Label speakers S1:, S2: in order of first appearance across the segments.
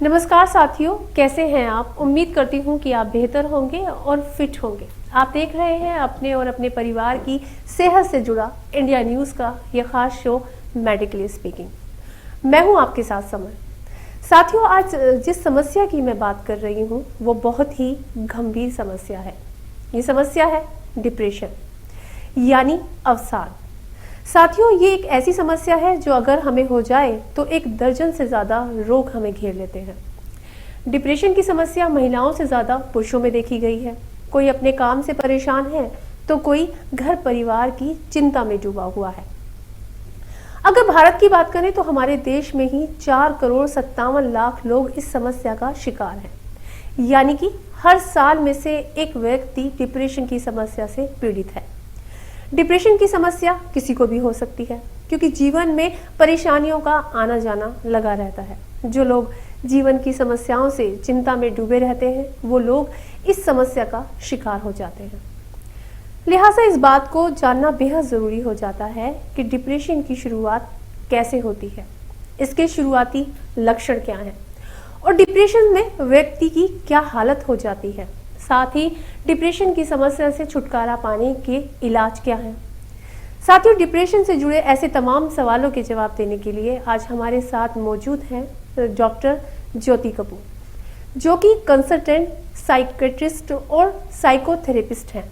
S1: नमस्कार साथियों, कैसे हैं आप। उम्मीद करती हूँ कि आप बेहतर होंगे और फिट होंगे। आप देख रहे हैं अपने और अपने परिवार की सेहत से जुड़ा इंडिया न्यूज़ का यह खास शो मेडिकली स्पीकिंग। मैं हूँ आपके साथ समर। साथियों, आज जिस समस्या की मैं बात कर रही हूँ वो बहुत ही गंभीर समस्या है। ये समस्या है डिप्रेशन यानी अवसाद। साथियों, ये एक ऐसी समस्या है जो अगर हमें हो जाए तो 1 दर्जन से ज़्यादा रोग हमें घेर लेते हैं। डिप्रेशन की समस्या महिलाओं से ज़्यादा पुरुषों में देखी गई है। कोई अपने काम से परेशान है तो कोई घर परिवार की चिंता में डूबा हुआ है। अगर भारत की बात करें तो हमारे देश में ही 4,57,00,000 लोग इस समस्या का शिकार हैं। यानी कि हर साल में से एक व्यक्ति डिप्रेशन की समस्या से पीड़ित है। डिप्रेशन की समस्या किसी को भी हो सकती है, क्योंकि जीवन में परेशानियों का आना जाना लगा रहता है। जो लोग जीवन की समस्याओं से चिंता में डूबे रहते हैं वो लोग इस समस्या का शिकार हो जाते हैं। लिहाजा इस बात को जानना बेहद ज़रूरी हो जाता है कि डिप्रेशन की शुरुआत कैसे होती है, इसके शुरुआती लक्षण क्या हैं और डिप्रेशन में व्यक्ति की क्या हालत हो जाती है। साथ ही डिप्रेशन की समस्या से छुटकारा पाने के इलाज क्या हैं। साथियों, डिप्रेशन से जुड़े ऐसे तमाम सवालों के जवाब देने के लिए आज हमारे साथ मौजूद हैं डॉक्टर ज्योति कपूर, जो कि कंसल्टेंट साइकेट्रिस्ट और साइकोथेरेपिस्ट हैं।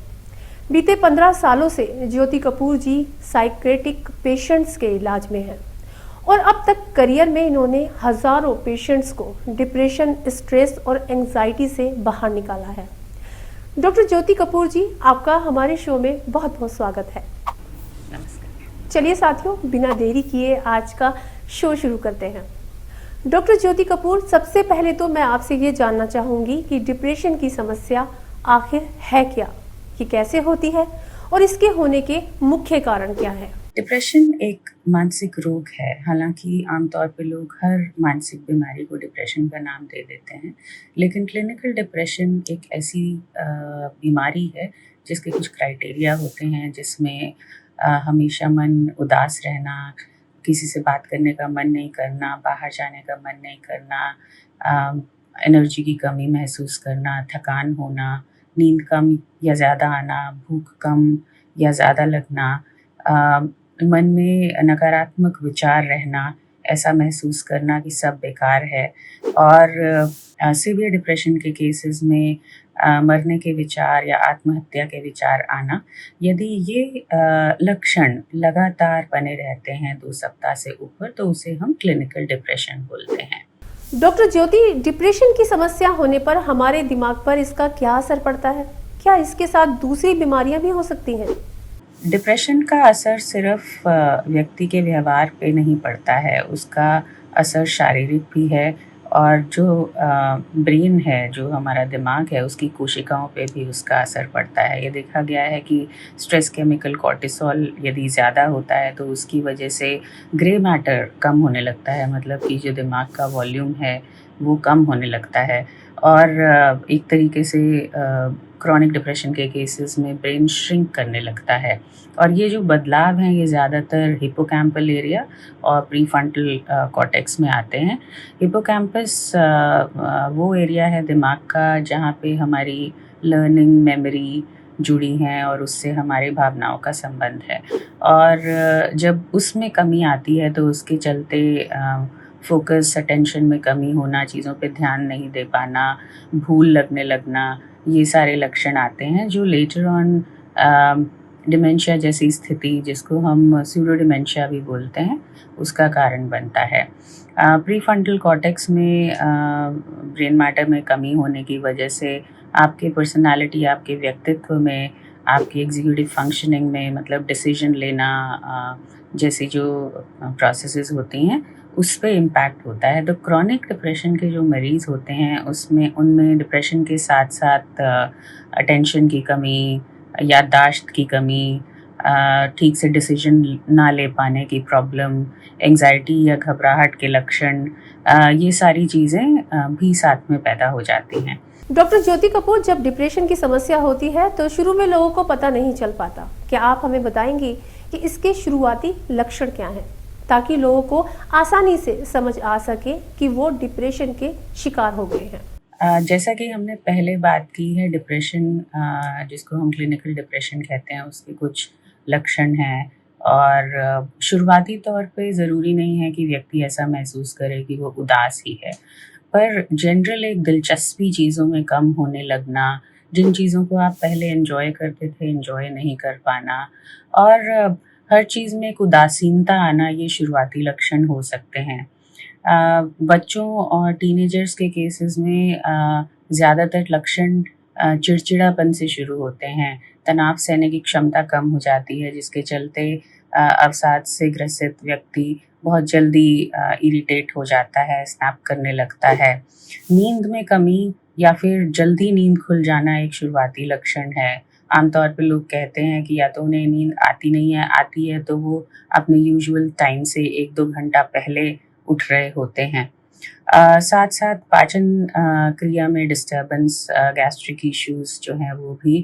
S1: बीते 15 सालों से ज्योति कपूर जी साइकेट्रिक पेशेंट्स के इलाज में हैं और अब तक करियर में इन्होंने हजारों पेशेंट्स को डिप्रेशन, स्ट्रेस और एंजाइटी से बाहर निकाला है। डॉक्टर ज्योति कपूर जी, आपका हमारे शो में बहुत बहुत स्वागत है। चलिए साथियों, बिना देरी किए आज का शो शुरू करते हैं। डॉक्टर ज्योति कपूर, सबसे पहले तो मैं आपसे ये जानना चाहूंगी कि डिप्रेशन की समस्या आखिर है क्या, ये कैसे होती है और इसके होने के मुख्य कारण क्या है।
S2: डिप्रेशन एक मानसिक रोग है। हालांकि आमतौर पे लोग हर मानसिक बीमारी को डिप्रेशन का नाम दे देते हैं, लेकिन क्लिनिकल डिप्रेशन एक ऐसी बीमारी है जिसके कुछ क्राइटेरिया होते हैं, जिसमें हमेशा मन उदास रहना, किसी से बात करने का मन नहीं करना, बाहर जाने का मन नहीं करना, एनर्जी की कमी महसूस करना, थकान होना, नींद कम या ज़्यादा आना, भूख कम या ज़्यादा लगना, मन में नकारात्मक विचार रहना, ऐसा महसूस करना कि सब बेकार है। और सीवियर डिप्रेशन के केसेस में मरने के विचार या आत्महत्या के विचार आना। यदि ये लक्षण लगातार बने रहते हैं 2 सप्ताह से ऊपर, तो उसे हम क्लिनिकल डिप्रेशन बोलते हैं।
S1: डॉक्टर ज्योति, डिप्रेशन की समस्या होने पर हमारे दिमाग पर इसका क्या असर पड़ता है? क्या इसके साथ दूसरी बीमारियां भी हो सकती हैं?
S2: डिप्रेशन का असर सिर्फ व्यक्ति के व्यवहार पे नहीं पड़ता है, उसका असर शारीरिक भी है और जो ब्रेन है, जो हमारा दिमाग है, उसकी कोशिकाओं पे भी उसका असर पड़ता है। ये देखा गया है कि स्ट्रेस केमिकल कॉर्टिसोल यदि ज़्यादा होता है तो उसकी वजह से ग्रे मैटर कम होने लगता है, मतलब कि जो दिमाग का वॉल्यूम है वो कम होने लगता है। और एक तरीके से क्रॉनिक डिप्रेशन के केसेस में ब्रेन श्रिंक करने लगता है। और ये जो बदलाव हैं ये ज़्यादातर हिपोकैम्पल एरिया और प्रीफ्रंटल कॉर्टेक्स में आते हैं। हिपोकैम्पस वो एरिया है दिमाग का जहाँ पे हमारी लर्निंग, मेमोरी जुड़ी हैं और उससे हमारी भावनाओं का संबंध है। और जब उसमें कमी आती है तो उसके चलते फोकस, अटेंशन में कमी होना, चीज़ों पे ध्यान नहीं दे पाना, भूल लगने लगना, ये सारे लक्षण आते हैं जो लेटर ऑन डिमेंशिया जैसी स्थिति, जिसको हम स्यूडो डिमेंशिया भी बोलते हैं, उसका कारण बनता है। प्रीफ्रंटल कॉर्टेक्स में ब्रेन मैटर में कमी होने की वजह से आपके पर्सनालिटी, आपके व्यक्तित्व में, आपकी एग्जीक्यूटिव फंक्शनिंग में, मतलब डिसीजन लेना जैसी जो प्रोसेसेस होती हैं उस पे इम्पैक्ट होता है। तो क्रॉनिक डिप्रेशन के जो मरीज़ होते हैं उनमें डिप्रेशन के साथ साथ अटेंशन की कमी, याददाश्त की कमी, ठीक से डिसीजन ना ले पाने की प्रॉब्लम, एंग्जाइटी या घबराहट के लक्षण, ये सारी चीज़ें भी साथ में पैदा हो जाती हैं।
S1: डॉक्टर ज्योति कपूर, जब डिप्रेशन की समस्या होती है तो शुरू में लोगों को पता नहीं चल पाता। क्या आप हमें बताएंगी कि इसके शुरुआती लक्षण क्या हैं? ताकि लोगों को आसानी से समझ आ सके कि वो डिप्रेशन के शिकार हो गए हैं।
S2: जैसा कि हमने पहले बात की है, डिप्रेशन जिसको हम क्लिनिकल डिप्रेशन कहते हैं, उसके कुछ लक्षण हैं और शुरुआती तौर पे ज़रूरी नहीं है कि व्यक्ति ऐसा महसूस करे कि वो उदास ही है। पर जनरल एक दिलचस्पी चीज़ों में कम होने लगना, जिन चीज़ों को आप पहले एन्जॉय करते थे, एन्जॉय नहीं कर पाना और हर चीज़ में एक उदासीनता आना, ये शुरुआती लक्षण हो सकते हैं। बच्चों और टीनेजर्स के केसेस में ज़्यादातर लक्षण चिड़चिड़ापन से शुरू होते हैं, तनाव सहने की क्षमता कम हो जाती है जिसके चलते अवसाद से ग्रसित व्यक्ति बहुत जल्दी इरिटेट हो जाता है, स्नैप करने लगता है। नींद में कमी या फिर जल्दी नींद खुल जाना एक शुरुआती लक्षण है। आमतौर पे लोग कहते हैं कि या तो उन्हें नींद आती नहीं है, आती है तो वो अपने यूजुअल टाइम से 1-2 घंटा पहले उठ रहे होते हैं। साथ-साथ पाचन क्रिया में डिस्टर्बेंस, गैस्ट्रिक इश्यूज़ जो हैं वो भी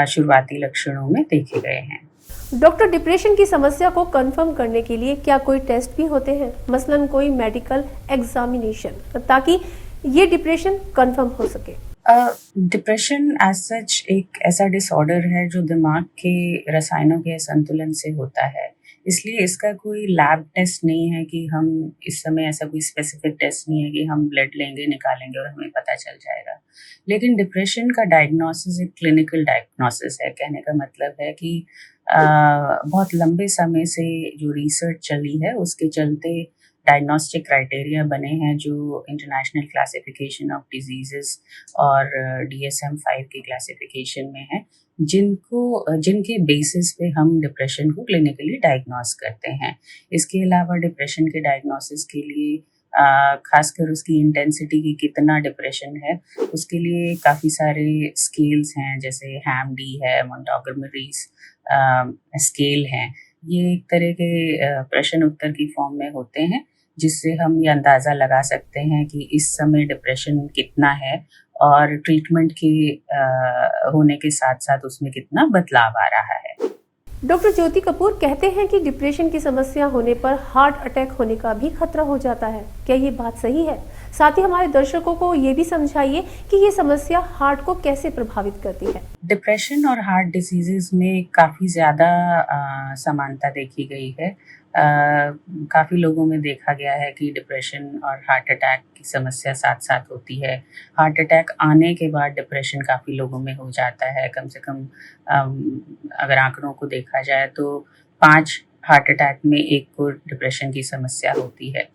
S2: शुरुआती लक्षणों में देखे गए हैं।
S1: डॉक्टर, डिप्रेशन की समस्या को कंफर्म करने के लिए क्या कोई टेस्ट भी होते हैं, मसलन कोई मेडिकल एग्जामिनेशन, ताकि ये डिप्रेशन कंफर्म हो सके?
S2: डिप्रेशन एज सच एक ऐसा डिसऑर्डर है जो दिमाग के रसायनों के असंतुलन से होता है। इसलिए इसका कोई लैब टेस्ट नहीं है कि हम इस समय ऐसा कोई स्पेसिफिक टेस्ट नहीं है कि हम ब्लड लेंगे, निकालेंगे और हमें पता चल जाएगा। लेकिन डिप्रेशन का डायग्नोसिस एक क्लिनिकल डायग्नोसिस है। कहने का मतलब है कि बहुत लंबे समय से जो रिसर्च चली है उसके चलते डायग्नोस्टिक क्राइटेरिया बने हैं जो इंटरनेशनल क्लासिफिकेशन ऑफ डिजीज़ेज़ और DSM-5 की क्लासिफिकेशन में है, जिनके बेसिस पे हम डिप्रेशन को क्लिनिकली डायग्नोस करते हैं। इसके अलावा डिप्रेशन के डायग्नोसिस के लिए खासकर उसकी इंटेंसिटी की कितना डिप्रेशन है, उसके लिए काफ़ी सारे स्केल्स हैं, जैसे हैम-डी है, मोंटगोमरीज़ स्केल हैं। ये एक तरह के प्रश्न उत्तर की फॉर्म में होते हैं, जिससे हम ये अंदाज़ा लगा सकते हैं कि इस समय डिप्रेशन कितना है और ट्रीटमेंट के होने के साथ-साथ उसमें कितना बदलाव आ रहा है।
S1: डॉक्टर ज्योति कपूर कहते हैं कि डिप्रेशन की समस्या होने पर हार्ट अटैक होने का भी खतरा हो जाता है। क्या ये बात सही है? साथ ही हमारे दर्शकों को ये भी समझाइए कि ये समस्या हार्ट को कैसे प्रभावित करती है।
S2: डिप्रेशन और हार्ट डिसीजेज में काफ़ी ज़्यादा समानता देखी गई है। काफ़ी लोगों में देखा गया है कि डिप्रेशन और हार्ट अटैक की समस्या साथ-साथ होती है। हार्ट अटैक आने के बाद डिप्रेशन काफ़ी लोगों में हो जाता है। कम से कम अगर आंकड़ों को देखा जाए तो 5 हार्ट अटैक में 1 को डिप्रेशन की समस्या होती है।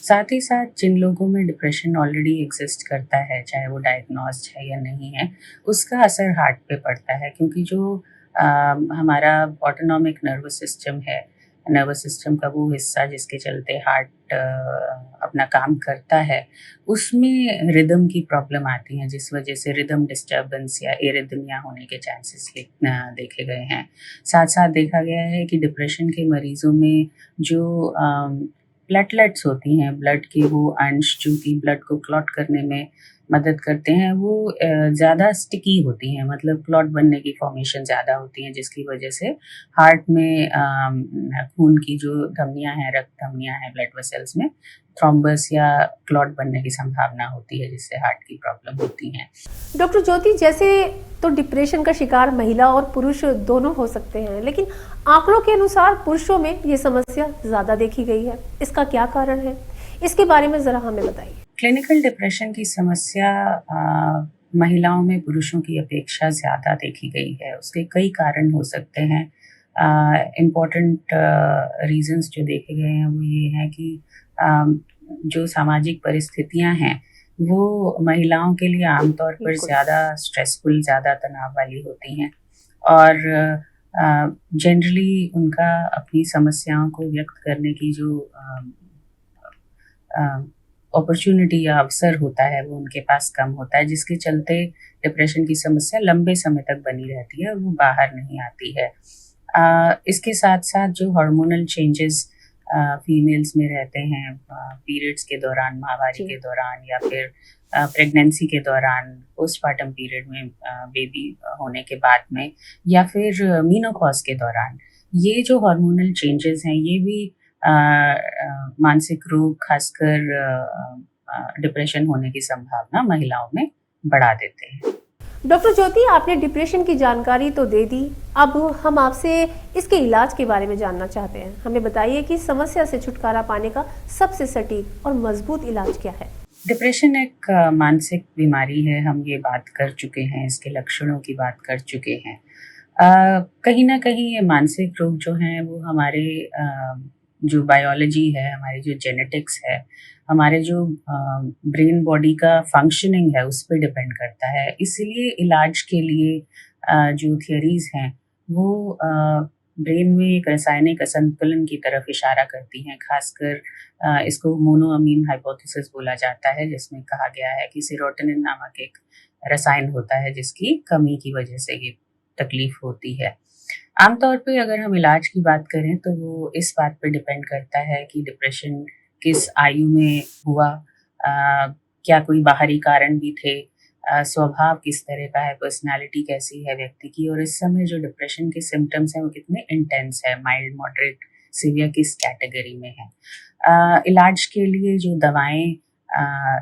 S2: साथ ही साथ जिन लोगों में डिप्रेशन ऑलरेडी एग्जिस्ट करता है, चाहे वो डायग्नोस्ड है या नहीं है, उसका असर हार्ट पे पड़ता है, क्योंकि जो हमारा ऑटोनॉमिक नर्वस सिस्टम है, नर्वस सिस्टम का वो हिस्सा जिसके चलते हार्ट अपना काम करता है, उसमें रिदम की प्रॉब्लम आती है, जिस वजह से रिदम डिस्टर्बेंस या एरिथमिया होने के चांसेस देखे गए हैं। साथ साथ देखा गया है कि डिप्रेशन के मरीजों में जो प्लेटलेट्स होती हैं, ब्लड के वो अंश जो कि ब्लड को क्लॉट करने में मदद करते हैं, वो ज़्यादा स्टिकी होती हैं, मतलब क्लॉट बनने की फॉर्मेशन ज़्यादा होती हैं, जिसकी वजह से हार्ट में खून की जो धमनियाँ हैं, रक्त धमनियाँ हैं, ब्लड वेसल्स में थ्रोम्बस या क्लॉट बनने की संभावना होती है, जिससे हार्ट की प्रॉब्लम होती हैं।
S1: डॉक्टर ज्योति, जैसे तो डिप्रेशन का शिकार महिला और पुरुष दोनों हो सकते हैं, लेकिन आंकड़ों के अनुसार पुरुषों में ये समस्या ज़्यादा देखी गई है। इसका क्या कारण है? इसके बारे में ज़रा हमें बताइए।
S2: क्लिनिकल डिप्रेशन की समस्या महिलाओं में पुरुषों की अपेक्षा ज़्यादा देखी गई है। उसके कई कारण हो सकते हैं। इम्पॉर्टेंट रीजंस जो देखे गए हैं वो ये हैं कि जो सामाजिक परिस्थितियां हैं वो महिलाओं के लिए आमतौर पर ज़्यादा स्ट्रेसफुल, ज़्यादा तनाव वाली होती हैं और जनरली उनका अपनी समस्याओं को व्यक्त करने की जो अपॉर्चुनिटी या अवसर होता है वो उनके पास कम होता है, जिसके चलते डिप्रेशन की समस्या लंबे समय तक बनी रहती है और वो बाहर नहीं आती है। इसके साथ साथ जो हार्मोनल चेंजेस फीमेल्स में रहते हैं पीरियड्स के दौरान, माहवारी के दौरान या फिर प्रेगनेंसी के दौरान, पोस्टपार्टम पीरियड में, बेबी होने के बाद में, या फिर मीनोपॉज के दौरान, ये जो हार्मोनल चेंजेस हैं ये भी मानसिक रोग खासकर डिप्रेशन होने की संभावना महिलाओं में बढ़ा देते हैं।
S1: डॉक्टर ज्योति, आपने डिप्रेशन की जानकारी तो दे दी, अब हम आपसे इसके इलाज के बारे में जानना चाहते हैं। हमें बताइए कि समस्या से छुटकारा पाने का सबसे सटीक और मजबूत इलाज क्या है?
S2: डिप्रेशन एक मानसिक बीमारी है, हम ये बात कर चुके हैं, इसके लक्षणों की बात कर चुके हैं। कहीं न कहीं ये मानसिक रोग जो हैं वो हमारे जो बायोलॉजी है, हमारी जो जेनेटिक्स है, हमारे जो ब्रेन बॉडी का फंक्शनिंग है उस पे डिपेंड करता है। इसीलिए इलाज के लिए जो थियरीज़ हैं वो ब्रेन में एक रासायनिक असंतुलन की तरफ इशारा करती हैं। ख़ासकर इसको मोनोअमीन हाइपोथेसिस बोला जाता है, जिसमें कहा गया है कि सेरोटोनिन नामक एक रसायन होता है जिसकी कमी की वजह से ये तकलीफ होती है। आमतौर पे अगर हम इलाज की बात करें तो वो इस बात पे डिपेंड करता है कि डिप्रेशन किस आयु में हुआ, क्या कोई बाहरी कारण भी थे, स्वभाव किस तरह का है, पर्सनैलिटी कैसी है व्यक्ति की, और इस समय जो डिप्रेशन के सिम्पटम्स हैं वो कितने इंटेंस है, माइल्ड, मॉडरेट, सीवियर किस कैटेगरी में है। इलाज के लिए जो दवाएं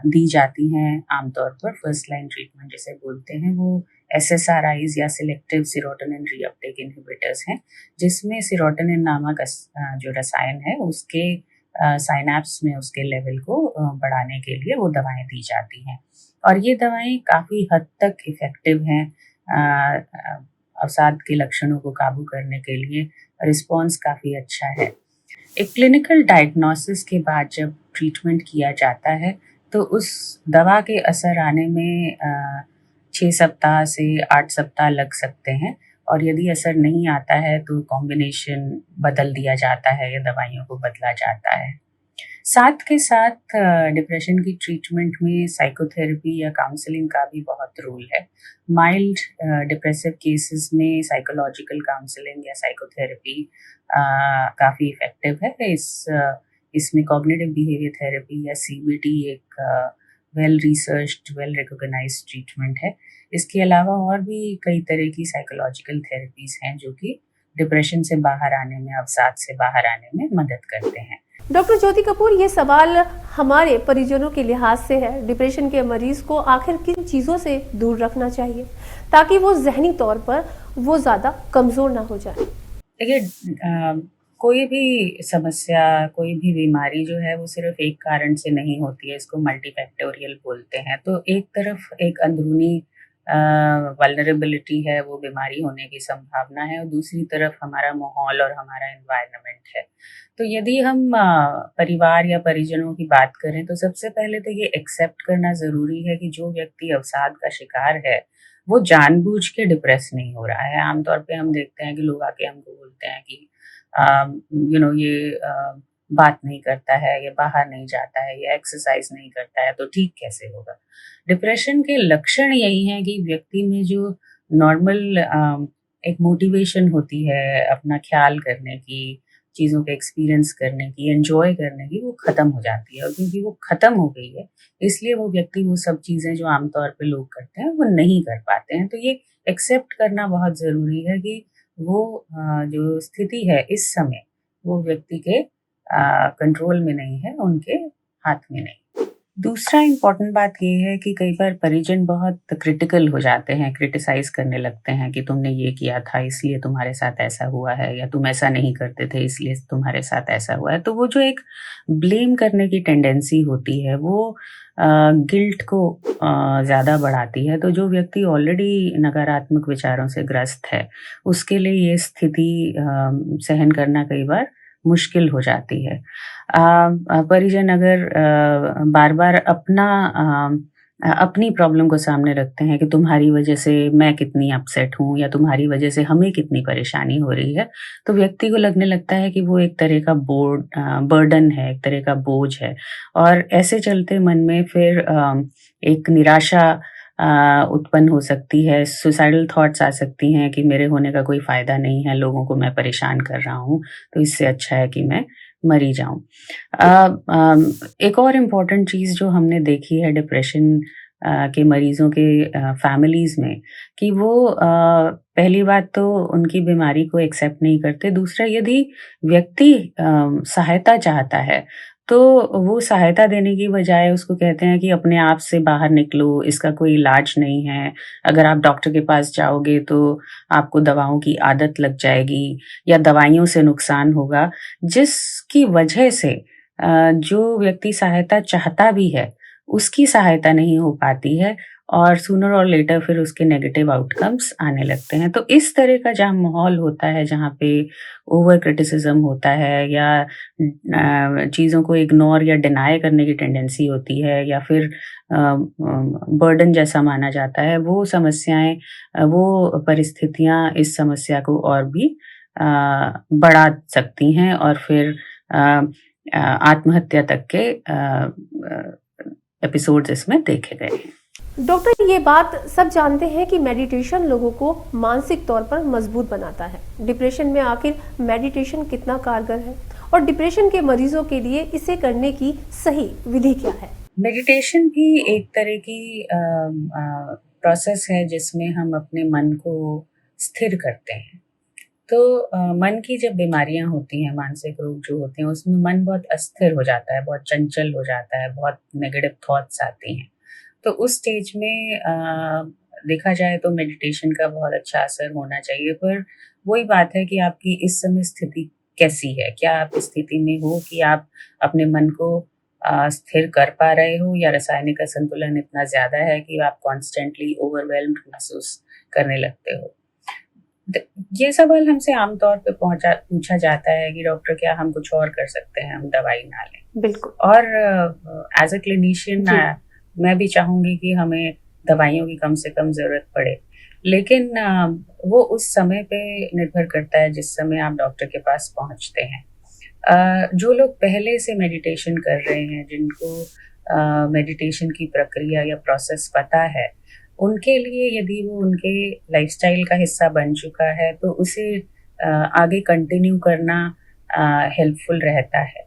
S2: दी जाती हैं आमतौर पर फर्स्ट लाइन ट्रीटमेंट जिसे बोलते हैं, वो SSRIs या सिलेक्टिव सेरोटोनिन रीअपटेक इनहिबिटर्स हैं, जिसमें सेरोटोनिन नामक जो रसायन है उसके साइनैप्स में उसके लेवल को बढ़ाने के लिए वो दवाएं दी जाती हैं। और ये दवाएं काफ़ी हद तक इफ़ेक्टिव हैं अवसाद के लक्षणों को काबू करने के लिए। रिस्पॉन्स काफ़ी अच्छा है। एक क्लिनिकल डायग्नोसिस के बाद जब ट्रीटमेंट किया जाता है तो उस दवा के असर आने में 6 सप्ताह से 8 सप्ताह लग सकते हैं, और यदि असर नहीं आता है तो कॉम्बिनेशन बदल दिया जाता है या दवाइयों को बदला जाता है। साथ के साथ डिप्रेशन की ट्रीटमेंट में साइकोथेरेपी या काउंसलिंग का भी बहुत रोल है। माइल्ड डिप्रेसिव केसेस में साइकोलॉजिकल काउंसलिंग या साइकोथेरेपी काफ़ी इफ़ेक्टिव है। इसमें कॉग्निटिव बिहेवियर थेरेपी या CBT एक well researched, well recognised treatment है। इसके अलावा और भी कई तरह की साइकोलॉजिकल थेरेपीज़ हैं जो कि डिप्रेशन से बाहर आने में, अवसाद से बाहर आने में मदद करते हैं।
S1: डॉक्टर ज्योति कपूर, ये सवाल हमारे परिजनों के लिहाज से है, डिप्रेशन के मरीज को आखिर किन चीज़ों से दूर रखना चाहिए ताकि वो जहनी तौर पर वो ज़्यादा कमज़ोर ना हो जाए?
S2: देखिए, कोई भी समस्या, कोई भी बीमारी जो है वो सिर्फ एक कारण से नहीं होती है, इसको मल्टीफैक्टोरियल बोलते हैं। तो एक तरफ एक अंदरूनी वल्नरेबिलिटी है, वो बीमारी होने की संभावना है, और दूसरी तरफ हमारा माहौल और हमारा एनवायरनमेंट है। तो यदि हम परिवार या परिजनों की बात करें तो सबसे पहले तो ये एक्सेप्ट करना ज़रूरी है कि जो व्यक्ति अवसाद का शिकार है वो जानबूझ के डिप्रेस नहीं हो रहा है। आमतौर पे हम देखते हैं कि लोग आके हमको बोलते हैं कि ये बात नहीं करता है, ये बाहर नहीं जाता है, ये एक्सरसाइज नहीं करता है, तो ठीक कैसे होगा? डिप्रेशन के लक्षण यही हैं कि व्यक्ति में जो नॉर्मल एक मोटिवेशन होती है अपना ख्याल करने की, चीज़ों का एक्सपीरियंस करने की, एन्जॉय करने की, वो ख़त्म हो जाती है। और क्योंकि वो ख़त्म हो गई है, इसलिए वो व्यक्ति वो सब चीज़ें जो आमतौर पे लोग करते हैं, वो नहीं कर पाते हैं। तो ये एक्सेप्ट करना बहुत ज़रूरी है कि वो जो स्थिति है इस समय, वो व्यक्ति के कंट्रोल में नहीं है, उनके हाथ में नहीं। दूसरा इम्पोर्टेंट बात ये है कि कई बार परिजन बहुत क्रिटिकल हो जाते हैं, क्रिटिसाइज़ करने लगते हैं कि तुमने ये किया था इसलिए तुम्हारे साथ ऐसा हुआ है, या तुम ऐसा नहीं करते थे इसलिए तुम्हारे साथ ऐसा हुआ है। तो वो जो एक ब्लेम करने की टेंडेंसी होती है वो गिल्ट को ज़्यादा बढ़ाती है। तो जो व्यक्ति ऑलरेडी नकारात्मक विचारों से ग्रस्त है, उसके लिए ये स्थिति सहन करना कई बार मुश्किल हो जाती है। परिजन अगर बार-बार अपनी प्रॉब्लम को सामने रखते हैं कि तुम्हारी वजह से मैं कितनी अपसेट हूँ या तुम्हारी वजह से हमें कितनी परेशानी हो रही है, तो व्यक्ति को लगने लगता है कि वो एक तरह का बर्डन है, एक तरह का बोझ है, और ऐसे चलते मन में फिर एक निराशा उत्पन्न हो सकती है, सुसाइडल थॉट्स आ सकती हैं कि मेरे होने का कोई फ़ायदा नहीं है, लोगों को मैं परेशान कर रहा हूँ, तो इससे अच्छा है कि मैं मर ही जाऊँ। एक और इम्पॉर्टेंट चीज़ जो हमने देखी है डिप्रेशन के मरीज़ों के फैमिलीज़ में कि वो पहली बात तो उनकी बीमारी को एक्सेप्ट नहीं करते। दूसरा, यदि व्यक्ति सहायता चाहता है, तो वो सहायता देने की बजाय उसको कहते हैं कि अपने आप से बाहर निकलो, इसका कोई इलाज नहीं है। अगर आप डॉक्टर के पास जाओगे तो आपको दवाओं की आदत लग जाएगी या दवाइयों से नुकसान होगा, जिसकी वजह से जो व्यक्ति सहायता चाहता भी है, उसकी सहायता नहीं हो पाती है और सूनर और लेटर फिर उसके नेगेटिव आउटकम्स आने लगते हैं। तो इस तरह का जहाँ माहौल होता है, जहाँ पे ओवर क्रिटिसिज्म होता है या चीज़ों को इग्नोर या डिनाय करने की टेंडेंसी होती है या फिर बर्डन जैसा माना जाता है, वो समस्याएँ वो परिस्थितियाँ इस समस्या को और भी अ, बढ़ा सकती हैं और फिर आत्महत्या तक के एपिसोड्स इसमें देखे गए हैं।
S1: डॉक्टर, ये बात सब जानते हैं कि मेडिटेशन लोगों को मानसिक तौर पर मजबूत बनाता है। डिप्रेशन में आखिर मेडिटेशन कितना कारगर है और डिप्रेशन के मरीजों के लिए इसे करने की सही विधि क्या है?
S2: मेडिटेशन भी एक तरह की प्रोसेस है जिसमें हम अपने मन को स्थिर करते हैं। तो मन की जब बीमारियां होती हैं, मानसिक रोग जो होते हैं, उसमें मन बहुत अस्थिर हो जाता है, बहुत चंचल हो जाता है, बहुत नेगेटिव थॉट्स आती हैं। तो उस स्टेज में देखा जाए तो मेडिटेशन का बहुत अच्छा असर होना चाहिए, पर वही बात है कि आपकी इस समय स्थिति कैसी है? क्या आप इस स्थिति में हो कि आप अपने मन को स्थिर कर पा रहे हो या रासायनिक असंतुलन इतना ज़्यादा है कि आप कॉन्स्टेंटली ओवरवेल्म्ड महसूस करने लगते हो? ये सवाल हमसे आमतौर पे पूछा जाता है कि डॉक्टर क्या हम कुछ और कर सकते हैं, हम दवाई ना लें।
S1: बिल्कुल।
S2: और एज अ क्लिनिशियन मैं भी चाहूँगी कि हमें दवाइयों की कम से कम ज़रूरत पड़े, लेकिन वो उस समय पे निर्भर करता है जिस समय आप डॉक्टर के पास पहुँचते हैं। जो लोग पहले से मेडिटेशन कर रहे हैं, जिनको मेडिटेशन की प्रक्रिया या प्रोसेस पता है, उनके लिए यदि वो उनके लाइफ़स्टाइल का हिस्सा बन चुका है, तो उसे आगे कंटिन्यू करना हेल्पफुल रहता है।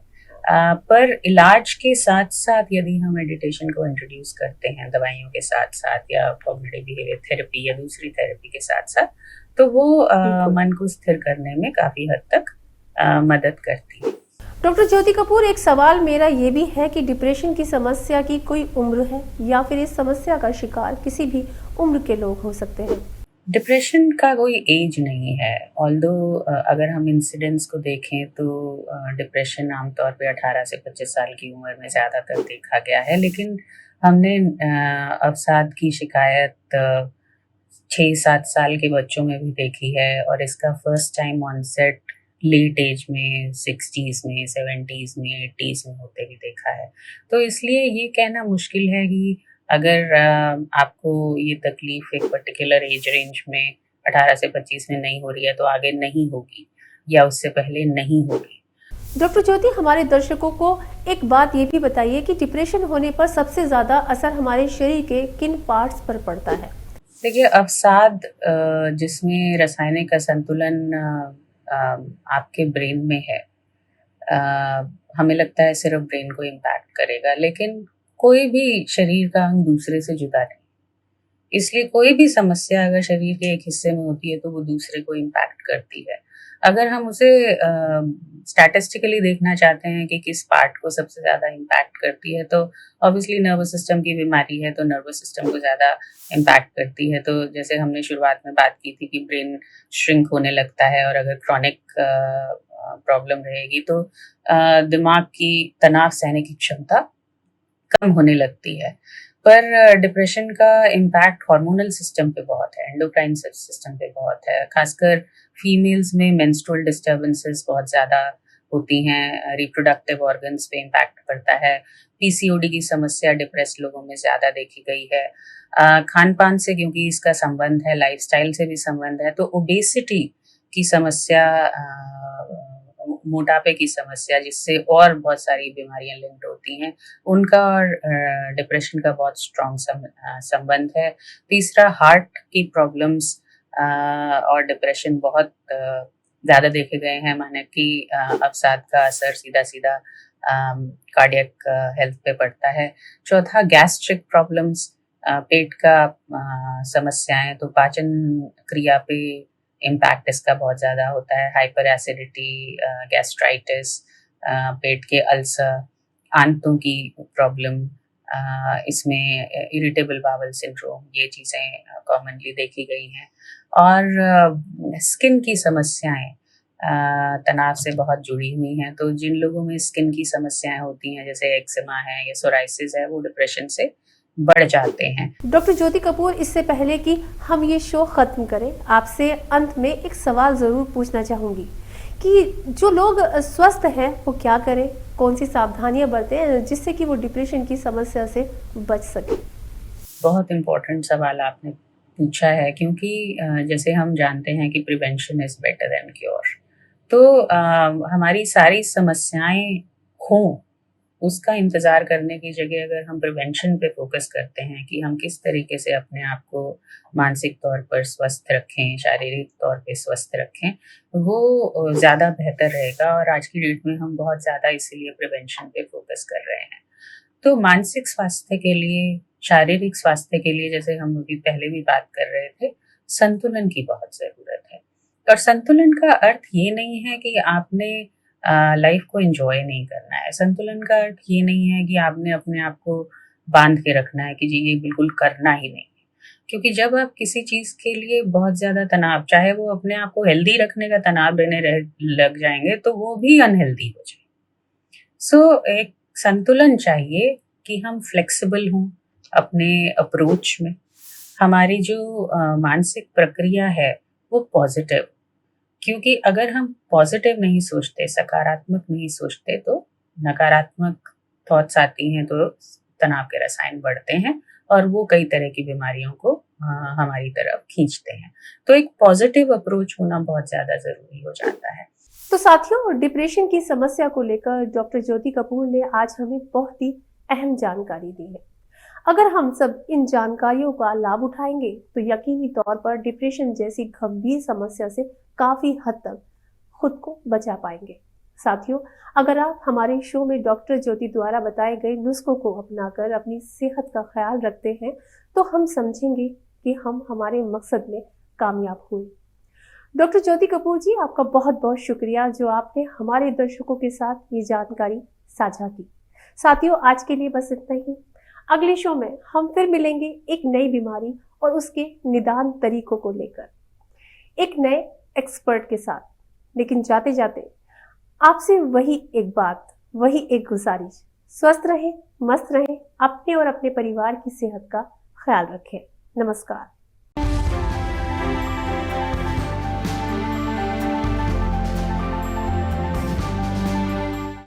S2: पर इलाज के साथ-साथ यदि हम मेडिटेशन को इंट्रोड्यूस करते हैं, दवाइयों के साथ-साथ या कॉग्निटिव बिहेवियर थेरेपी या दूसरी थेरेपी के साथ-साथ, तो वो मन को स्थिर करने में काफ़ी हद तक मदद करती है।
S1: डॉक्टर ज्योति कपूर, एक सवाल मेरा ये भी है कि डिप्रेशन की समस्या की कोई उम्र है या फिर इस समस्या का शिकार किसी भी उम्र के लोग हो सकते हैं?
S2: डिप्रेशन का कोई एज नहीं है। ऑल्दो अगर हम इंसिडेंस को देखें तो डिप्रेशन आमतौर पे 18 से 25 साल की उम्र में ज़्यादातर देखा गया है, लेकिन हमने अवसाद की शिकायत 6-7 साल के बच्चों में भी देखी है और इसका first time onset late age में 60s में, 70s में, 80s में होते भी देखा है। तो इसलिए ये कहना मुश्किल है कि अगर आपको ये तकलीफ एक पर्टिकुलर एज रेंज में 18 से 25 में नहीं हो रही है तो आगे नहीं होगी या उससे पहले नहीं होगी।
S1: डॉक्टर ज्योति, हमारे दर्शकों को एक बात ये भी बताइए कि डिप्रेशन होने पर सबसे ज्यादा असर हमारे शरीर के किन पार्ट्स पर पड़ता है?
S2: देखिए, अवसाद जिसमें रासायनिक असंतुलन आपके ब्रेन में है, हमें लगता है सिर्फ ब्रेन को इम्पैक्ट करेगा, लेकिन कोई भी शरीर का अंग दूसरे से जुदा नहीं। इसलिए कोई भी समस्या अगर शरीर के एक हिस्से में होती है तो वो दूसरे को इम्पैक्ट करती है। अगर हम उसे स्टैटिस्टिकली देखना चाहते हैं कि किस पार्ट को सबसे ज़्यादा इम्पैक्ट करती है, तो ऑब्वियसली नर्वस सिस्टम की बीमारी है तो नर्वस सिस्टम को ज़्यादा इम्पैक्ट करती है। तो जैसे हमने शुरुआत में बात की थी कि ब्रेन श्रिंक होने लगता है और अगर क्रॉनिक प्रॉब्लम रहेगी तो दिमाग की तनाव सहने की क्षमता कम होने लगती है। पर डिप्रेशन का इम्पैक्ट हार्मोनल सिस्टम पे बहुत है, एंडोक्राइन सिस्टम पे बहुत है। खासकर फीमेल्स में मेंस्ट्रुअल डिस्टर्बेंसेस बहुत ज़्यादा होती हैं, रिप्रोडक्टिव ऑर्गन्स पे इम्पैक्ट पड़ता है। पीसीओडी की समस्या डिप्रेस्ड लोगों में ज़्यादा देखी गई है। खान पान से क्योंकि इसका संबंध है, लाइफस्टाइल से भी संबंध है, तो ओबेसिटी की समस्या, मोटापे की समस्या, जिससे और बहुत सारी बीमारियां लिंक्ड होती हैं, उनका और डिप्रेशन का बहुत स्ट्रॉन्ग संबंध है। तीसरा, हार्ट की प्रॉब्लम्स और डिप्रेशन बहुत ज़्यादा देखे गए हैं, माने कि अवसाद का असर सीधा कार्डियक हेल्थ पे पड़ता है। चौथा, गैस्ट्रिक प्रॉब्लम्स पेट का समस्याएं, तो पाचन क्रिया पे इम्पैक्ट इसका बहुत ज़्यादा होता है। हाइपर एसिडिटी, गैस्ट्राइटिस, पेट के अल्सर, आंतों की प्रॉब्लम, इसमें इरिटेबल बावल सिंड्रोम, ये चीज़ें कॉमनली देखी गई हैं। और स्किन की समस्याएं तनाव से बहुत जुड़ी हुई हैं। तो जिन लोगों में स्किन की समस्याएं होती हैं, जैसे एक्जिमा है या सोराइसिस है, वो डिप्रेशन से बढ़ जाते हैं।
S1: डॉक्टर ज्योति कपूर, इससे पहले कि हम ये शो खत्म करें, आपसे अंत में एक सवाल जरूर पूछना चाहूंगी कि जो लोग स्वस्थ हैं वो क्या करें, कौन सी सावधानियां बरतें जिससे कि वो डिप्रेशन की समस्या से बच सके।
S2: बहुत इम्पोर्टेंट सवाल आपने पूछा है, क्योंकि जैसे हम जानते हैं कि prevention is better than cure. तो हमारी सारी समस्याएं हों, उसका इंतज़ार करने की जगह अगर हम प्रिवेंशन पे फोकस करते हैं कि हम किस तरीके से अपने आप को मानसिक तौर पर स्वस्थ रखें, शारीरिक तौर पे स्वस्थ रखें, वो ज़्यादा बेहतर रहेगा। और आज की डेट में हम बहुत ज़्यादा इसीलिए प्रिवेंशन पे फोकस कर रहे हैं। तो मानसिक स्वास्थ्य के लिए, शारीरिक स्वास्थ्य के लिए, जैसे हम अभी पहले भी बात कर रहे थे, संतुलन की बहुत ज़रूरत है। और संतुलन का अर्थ ये नहीं है कि आपने लाइफ को एंजॉय नहीं करना है। संतुलन का अर्थ ये नहीं है कि आपने अपने आप को बांध के रखना है कि जी ये बिल्कुल करना ही नहीं है। क्योंकि जब आप किसी चीज़ के लिए बहुत ज़्यादा तनाव, चाहे वो अपने आप को हेल्दी रखने का तनाव लेने लग जाएंगे, तो वो भी अनहेल्दी हो जाए। सो एक संतुलन चाहिए कि हम फ्लेक्सिबल हों अपने अप्रोच में। हमारी जो मानसिक प्रक्रिया है वो पॉजिटिव, क्योंकि अगर हम पॉजिटिव नहीं सोचते, सकारात्मक नहीं सोचते, तो नकारात्मक थॉट्स आती हैं, तो तनाव के रसायन बढ़ते हैं और वो कई तरह की बीमारियों को हमारी तरफ खींचते हैं। तो एक पॉजिटिव अप्रोच होना बहुत ज़्यादा ज़रूरी हो जाता है।
S1: तो साथियों, डिप्रेशन की समस्या को लेकर डॉक्टर ज्योति कपूर ने आज हमें बहुत ही अहम जानकारी दी है। अगर हम सब इन जानकारियों का लाभ उठाएंगे तो यकीनी तौर पर डिप्रेशन जैसी गंभीर समस्या से काफी हद तक खुद को बचा पाएंगे। साथियों, अगर आप हमारे शो में डॉक्टर ज्योति द्वारा बताए गए नुस्खों को अपनाकर अपनी सेहत का ख्याल रखते हैं तो हम समझेंगे कि हम हमारे मकसद में कामयाब हुए। डॉक्टर ज्योति कपूर जी, आपका बहुत बहुत शुक्रिया जो आपने हमारे दर्शकों के साथ ये जानकारी साझा की। साथियों, आज के लिए बस इतना ही। अगले शो में हम फिर मिलेंगे एक नई बीमारी और उसके निदान तरीकों को लेकर, एक नए एक्सपर्ट के साथ। लेकिन जाते जाते आपसे वही एक बात, वही एक गुजारिश, स्वस्थ रहें, मस्त रहें, अपने और अपने परिवार की सेहत का ख्याल रखें। नमस्कार।